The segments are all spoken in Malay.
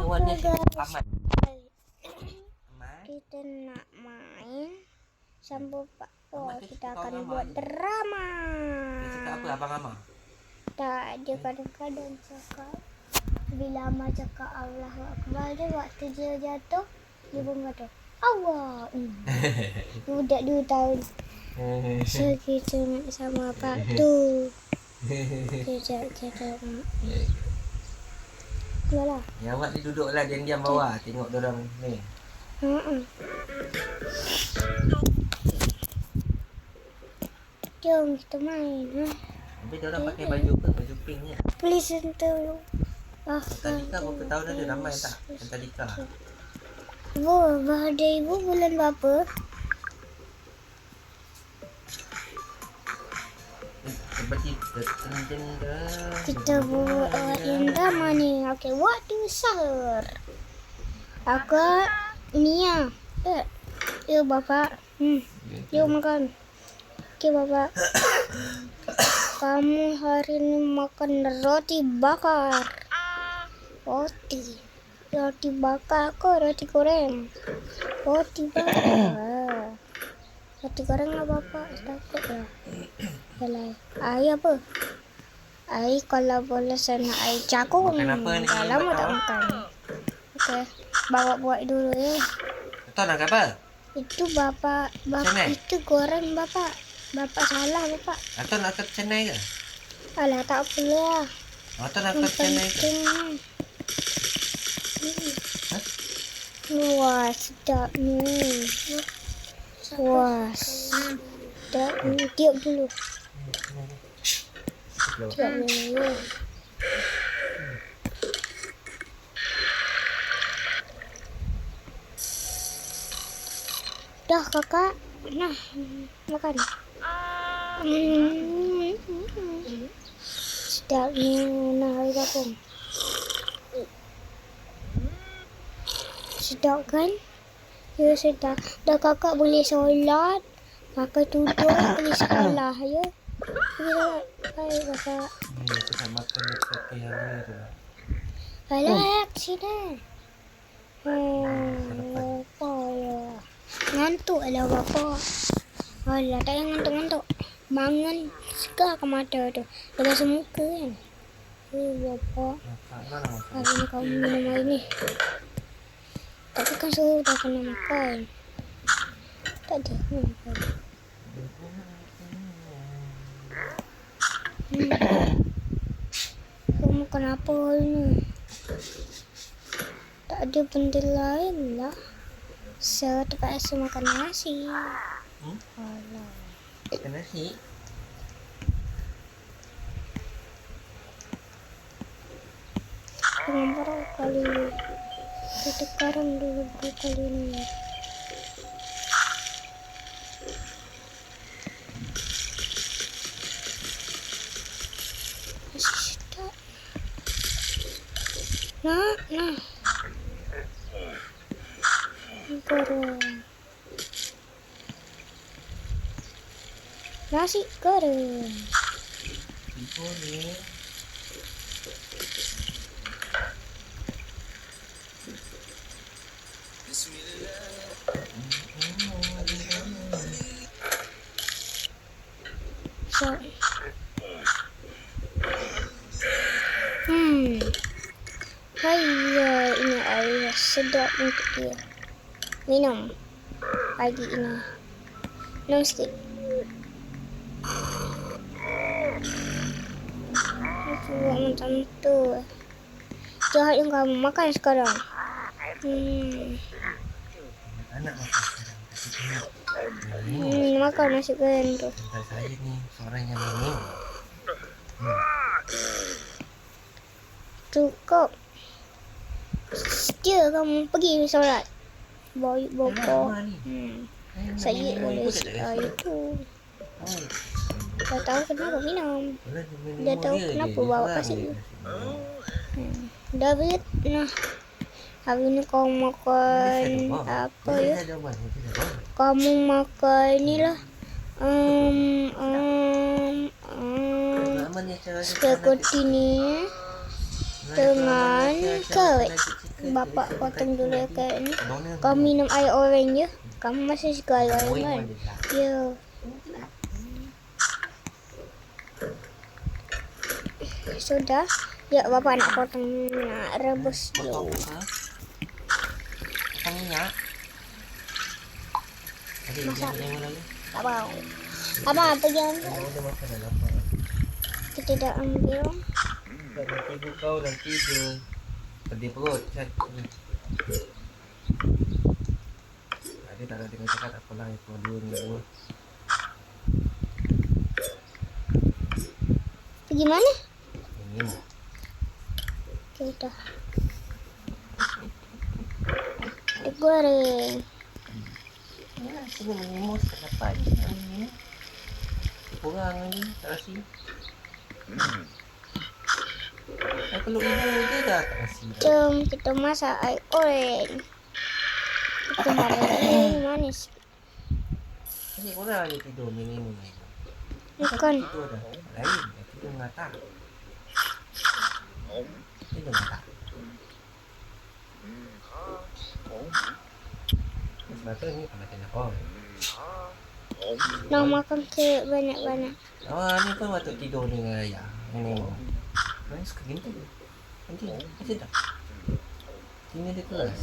Warnanya aman. Kita nak main sambil Pak Po. Kita akan buat drama. Dia cakap apa Abang Amar? Tak, dia kadang-kadang cakap bila Amar cakap Allahu Akbar dia waktu dia jatuh dia pun kata Allah. Budak 2 tahun. So kita nak sama Pak tu. Kejap. Keluarlah. Ya awak ni duduklah diam-diam bawah. Tengok dorang ni. Jom kita main. Habis dorang pakai baju apa? Baju pink ni. Please sentuh. Tadika berapa tahun ada? Ramai tak? Yang Tadika. Ibu, birthday ibu bulan berapa? Seperti Kita buat yang drama ni. Okay, waktu sahur. Aku Nia. Ya bapak. Yuk makan. Okay bapak. Kamu hari ni makan roti bakar. Roti bakar ke roti goreng? Roti bakar. Roti goreng lah bapak. Takut lah. Yalah. Air apa? Air kalau boleh saya nak air jagung. Makan apa ni? Dah lama tak makan. Okey. Bawa buat dulu ya. Tahu nak apa? Itu bapak itu goreng bapak. Bapak salah bapak. Atau nak kat cenai ke? Alah tak boleh lah. Atau nak kat cenai ke? Wah sedap ni. Wah sedap ni. Tiup dulu. Tiup dulu. Dah kakak. Nah makan. Sedap ni. Nah air jagung. Sedap kan? Ya sedap. Dah kakak boleh solat. Pakai tudung pergi sekolah ya. Baik kakak. Kita nak makan dekat hari tu. Alah sini. Apa ya? Ngantuk lah bapak. Alah tak payah ngantuk-ngantuk. Bangun segar ke mata tu. Dah basuh muka kan. Bapak. Hari ni kamu minum air ni. Tapi kan suruh dah kena makan. Tak ada makan. Kamu makan apa hari ni? Tak ada benda lain lah. So terpaksa makan nasi. Alah. Makan nasi? Dengan berapa kali kita karang dulu berapa kali ni. Masih sedap. Nah. Goreng. Nasi goreng. Goreng. So. Hai, ini air sedap untuk dia. Minum. Pagi ini. Minum sikit. Buat macam tu. Jahat yang kamu makan sekarang. Anak makan sekarang. Makan nasi goreng tu. Saya ni seorang yang minum. Cukup. Setia kamu pergi solat. Baik bapa. Saya boleh air tu. Dah tahu kenapa minum. Dah tahu kenapa bawa kasih. Dah bet. Nah. Hari ni kau makan apa ya? Kamu makan ni lah. Spaghetti ni dengan Kot. Bapak potong dulu kan. Kau minum air orange je. Kamu masih suka air orange kan? Ya. Sudah. Ya, bapak nak potong, nak rebus dulu. Potong minyak. Adik, Masak. jangan lagi. Tak mau. Abang pergi ambil. Dia makan dah lapar. Kita dah ambil. Nanti ibu kau nanti dia pedih perut kan. Dia tak ada tengok cakap tak apalah itu dua. Pergi mana? Ini. Okey dah. Digoreng. Ya, sini mengimus tak dapat. Ini. Kurang lagi, tak rasa. Kalau ibu dia dah tak rasa. Jom kita masak air orange. Kita masak manis. Ini kurang dia tidur minum ni. Bukan. Tidur dah. Lain. Tidur mata. Tidur mata. Sebab tu ni kalau kena oh. Nak makan ke banyak-banyak. Oh, ni pun waktu tidur dengan ayah. Ini mau. Mana suka gini tu? Nanti dah. Ini dia kelas.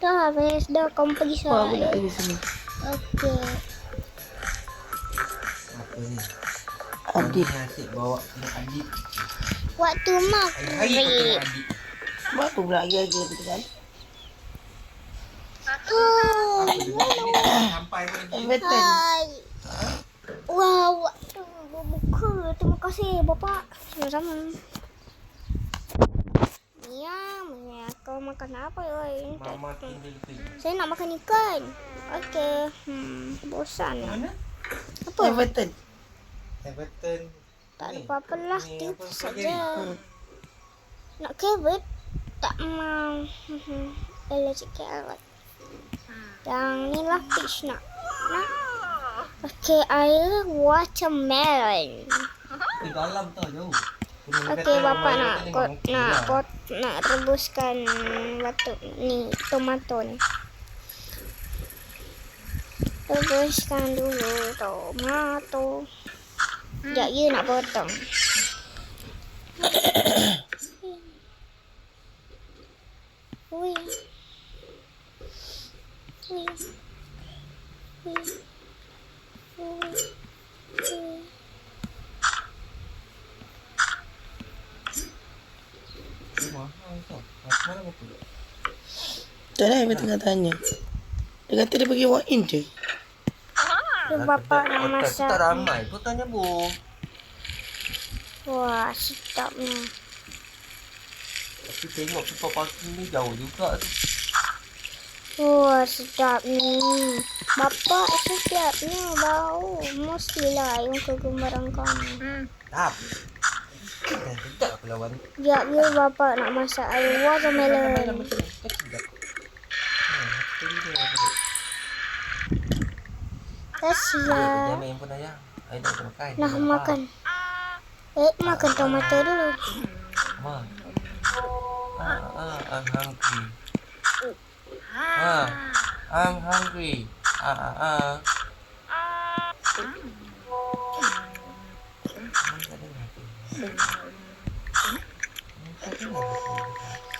Dah habis dah, kamu pergi solat. Okey. Apa ni? Adik. Asyik bawa tengok adik. Waktu Hari maghrib. kau tengok adik. Mak tu pula lagi betul kan? Oh, Sampai pun Betul. hai. Wow, waktu berbuka. Terima kasih Bapak. Sama-sama. Mia, kau makan apa oi? Mama tinggal tu. Saya nak makan ikan. Okey. Bosan lah. Mana? Apa? Betul. Everton. Tak ada apa-apa lah. Ni Tipu apa saja. Nak carrot? Tak mau. Allergic carrot. Yang ni lah peach nak. Okey, air watermelon. Di dalam tau jauh. Okey, Bapak nak rebuskan batu ni, tomato ni. Rebuskan dulu tomato. Sekejap ya nak potong. Ui. Mana betul? Tak ada yang tengah tanya. Dia kata dia pergi walk in je. Bapak nak masak. Tak ramai tu tanya bu. Wah, sedapnya. Tapi tengok pipa parking ni jauh juga tu. Wah, sedap ni. Bapak sedapnya bau. Mestilah yang kegemaran kamu. Tak. Tak aku lawan. Sekejap ya, Bapak nak masak air watermelon. Kasihan. Jangan main pun ayah. Ayah nak makan. Nak makan. Makan tomato dulu. Ma. I'm hungry. I'm hungry.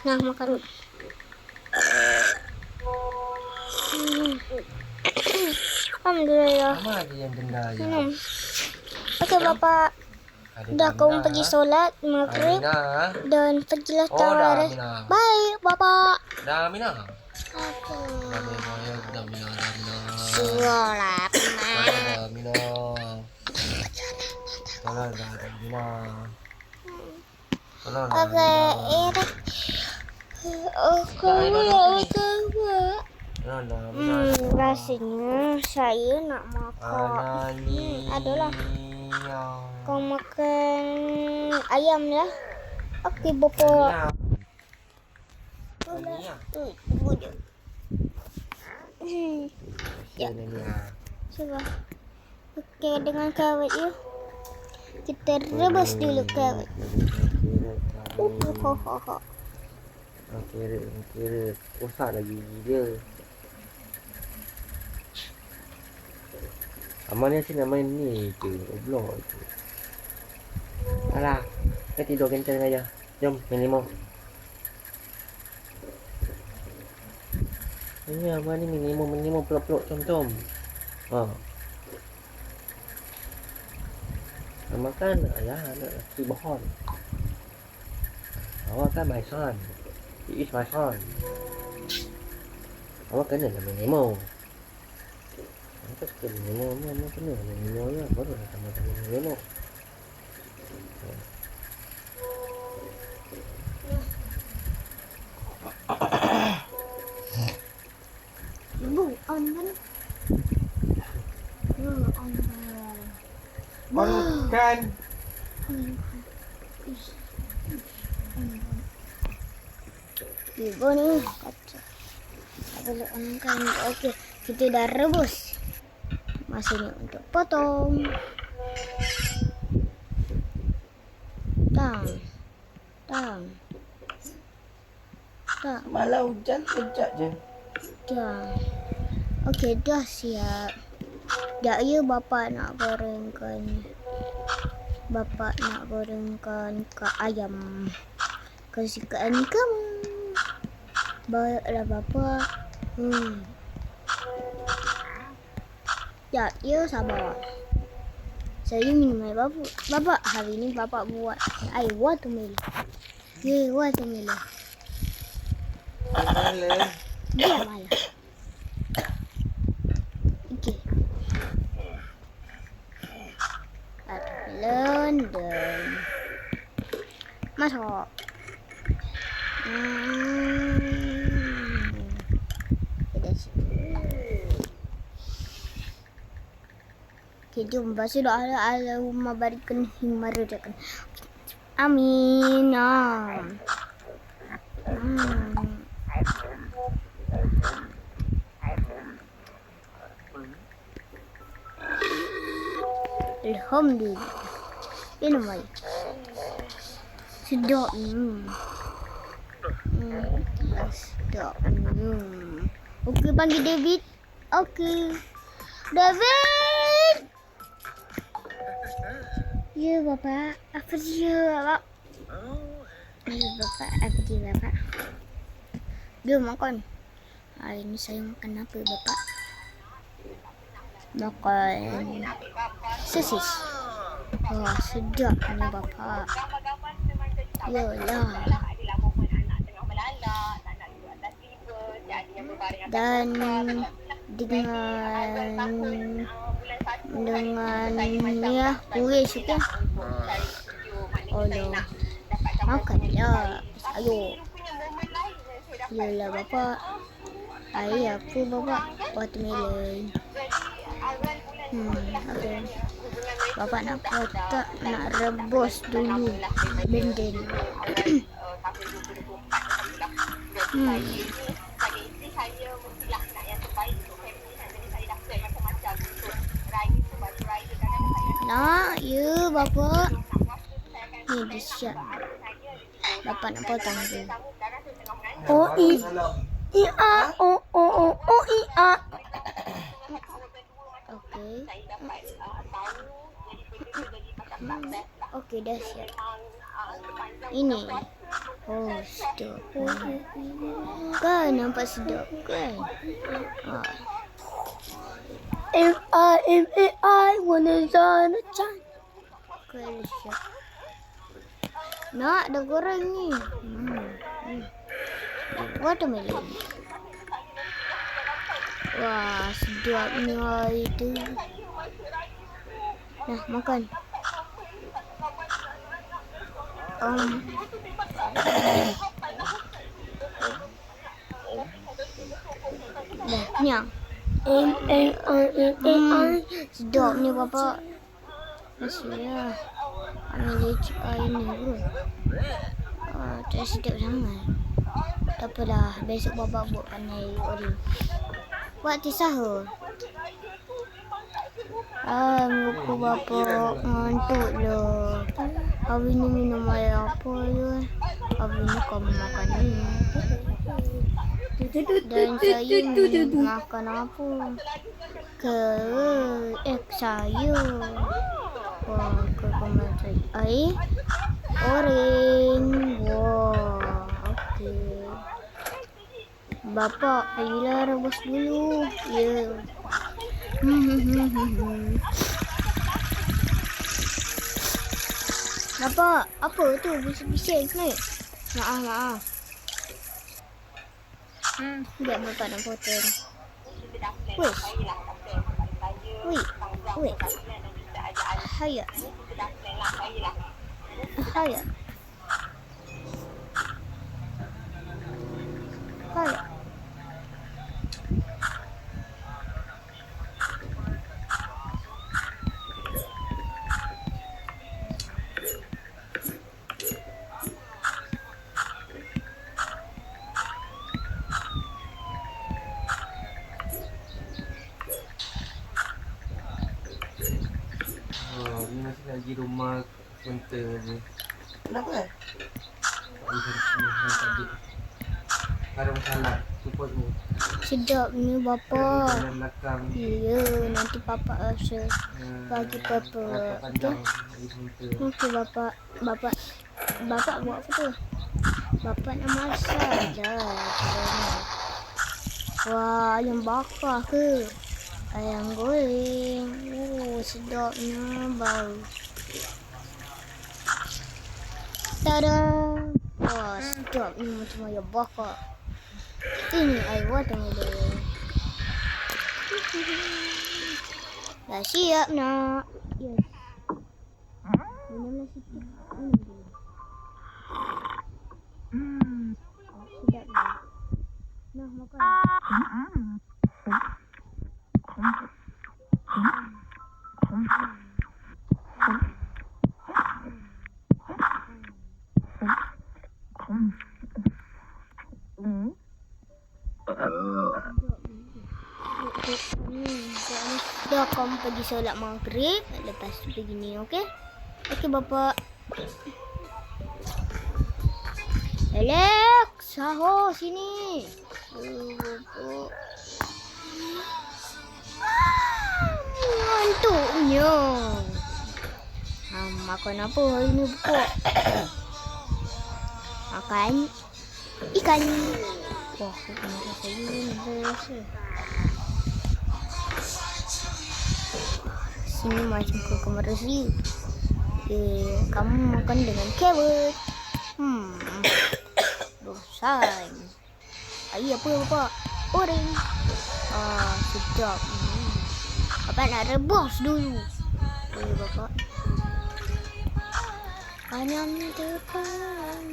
Nah, makan. Alhamdulillah. Mama ada yang denda ya. Minum. Okey, Bapak. Dah kamu pergi solat maghrib Amina. dan pergilah Oh, dah, tawareh. Amina. Baik, Bapak. Dah Amina. Okey. Dah Amina. Solat. Dah Amina. Dah Amina. Okey, ini. Rasanya saya nak makan. Adalah. Kau makan ayam lah. Okey, Bapak. Tunggu je. Ya. Ya. Coba. Okey, dengan carrot ya. Kita rebus dulu carrot. Carrot. Rosak lagi gigi dia. Amal ni asyik nak main ni je. Oblok je. Alah. Kita tidur kencang dengan ayah. Jom, main limau. Ini Amal ni main limau peluk-peluk com-com. Ha. Amal kan ayah anak lelaki bohong. Awak kan my son. He is my son. Awak kena nak main limau. Awak suka main limau. Awak kena main limau je. Baru nak sama-sama main limau. Bu, on kan? On. Makan. Ibu ni kacau. Tak boleh on kan. Okey, kita dah rebus. Masanya untuk potong. Tang. Malah hujan kejap je. Dah. Okey, dah siap. Dah ya bapa nak gorengkan. Bapa nak gorengkan ke ayam. Kesukaan kamu. Baiklah bapa. Ya sabar. Saya minum air bapa. Bapa, hari ni bapa buat air watermelon. Ya, watermelon. Dia malah. Okey. London. Masuk. Okay, jom baca doa Allahumma barikan himma rezakan. Amin. Alhamdulillah. Minum air. Sedap. Sedap. Okey, panggil David. Okey. David! Ya, Bapa. Apa dia, Bapa? Ya, Bapa. Apa dia, Bapa? Dia makan. Hari ni saya makan apa, Bapa? Makan sosis. Wah, sedap ni, Bapa. Yalah. Dan dengan ni lah, kuih suka. Oh no. Makanlah. Ayo. Yalah bapa. Air apa bapa? Watermelon. Okay. Bapa nak kotak, nak rebus dulu. Blender. Nak, ya bapa. Ni dia siap. Bapa nak potong tu. Oh i a o i a. Okey. Okey, dah siap. Ini. Oh, sedap. Kan nampak sedap kan? M-I wanna on a chan. Okay, siap. Nak dah goreng ni. Watermelon. Wah, sedapnya itu. Nah, makan. Dah, kenyang. Sedapnya bapa. Masya. Ambil air ni bro. Tak sedap sangat. Tak apalah, besok bapa buat pandai Oreo. Waktu sahur. Lupa bapa ngantuk lah. Habis ni minum air apa je. Habis ni kau makan ni. Dan saya makan apa? Saya. Wah, kau makan air. Orange. Wah, okey. Bapa, ayolah rebus dulu. Ya. Bapa, apa tu bising-bising ni? Maaf. Sekejap bapa nak potong. Wih. Hayat. Ni masih lagi rumah Kunta ni. Kenapa? Ada masalah support ni. Sedap ni bapa. Dalam belakang Ya, nanti papa rasa bagi papa. panjang di Kunta. Okey bapa buat apa tu? Bapa nak masak je. Wah, ayam bakar ke? Ayam goreng. Sedapnya bau. Tada! Wah, sedapnya macam ayam bakar. Ini air watermelon. Dah siap nak. Yes. Minumlah sikit. Sedap ni. Nah, makan. Dah kamu pergi solat maghrib. Lepas tu pergi ni, okey? Okey, bapa. Alex, sahur sini. Bapa. Ngantuknya. Makan apa hari ni buka? Makan ikan. Wah, ikan saya ni rasa. Sini macam ke kamar resi. Kamu makan dengan carrot. Bosan. Air apa bapa? Orange. Sedap. Bapa nak rebus dulu. Bapa. Anyam depan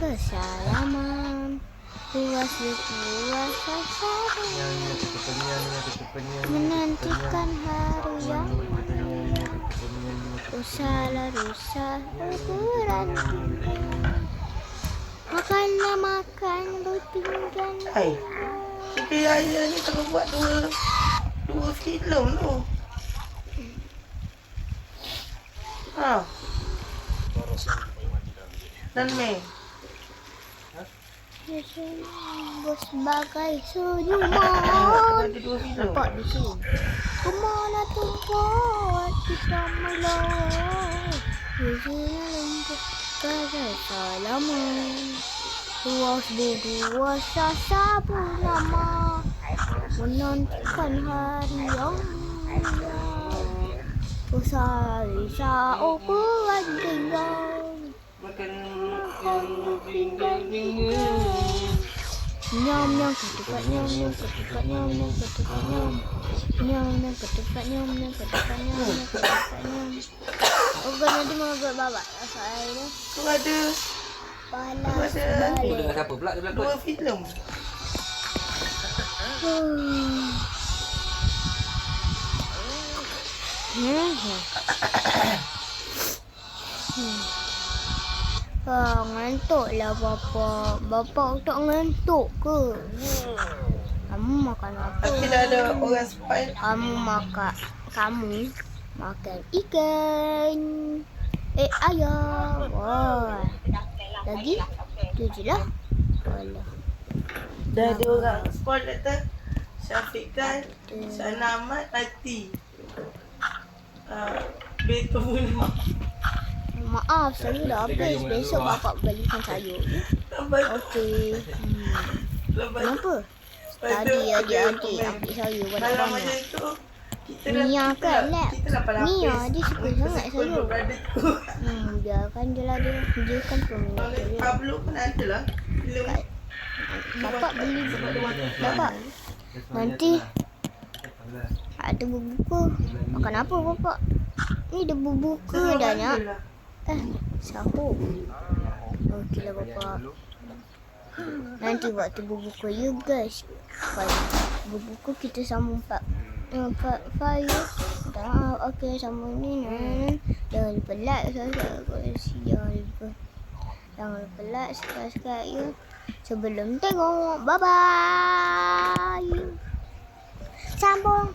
bersalaman puas menantikan hari yang rusa ukuran makan berpinggan. Hai. Siti Ayah ni tengah buat dua filem tu. Dan Mei. Sebagai senyuman. Ada dua filem. Nampak di sini. Kemana tempat kita melawat? Pada salaman. Luas berkuasa sabu nama. Menantikan hari yang usai ukuran tinggal. Makan pinggan Nyam ketupat nyam ketupat nyam ketupat nyam ketupat nyam ketupat nyam. Oh, nanti mau buat babak rasa air ni. Tu ada Panas Tu dengan balik. siapa pula dia dua berlakon? filem. Ngantuk lah Bapa. Bapa tak ngantuk ke? Kamu makan apa? Tapi dah ada orang spy. Kamu makan ikan. Ayam. Wah. Lagi? Tu je lah. Alah. Dah ada orang spy kata Syafiq kan, Syahna Ahmad mati. Betul pun. Maaf, saya dah habis. Besok bapak belikan sayur. Okey. Kenapa? Tadi adik-adik ambil sayur banyak-banyak. Mia kan lab. Mia dia suka sangat sayur. Biarkan je lah dia. Dia kan peminat sayur. Pablo pun ada lah. Bapak beli. Bapak. Nanti ada berbuka. Makan apa bapak? Ni dah berbuka dah nak. Sahur. Okeylah bapak. Nanti waktu berbuka you guys. Kalau berbuka kita sambung 4 file. Okey sambung ni. Jangan lupa like, subscribe. Jangan lupa like, subscribe ya. Sebelum tengok. Bye bye. Sambung.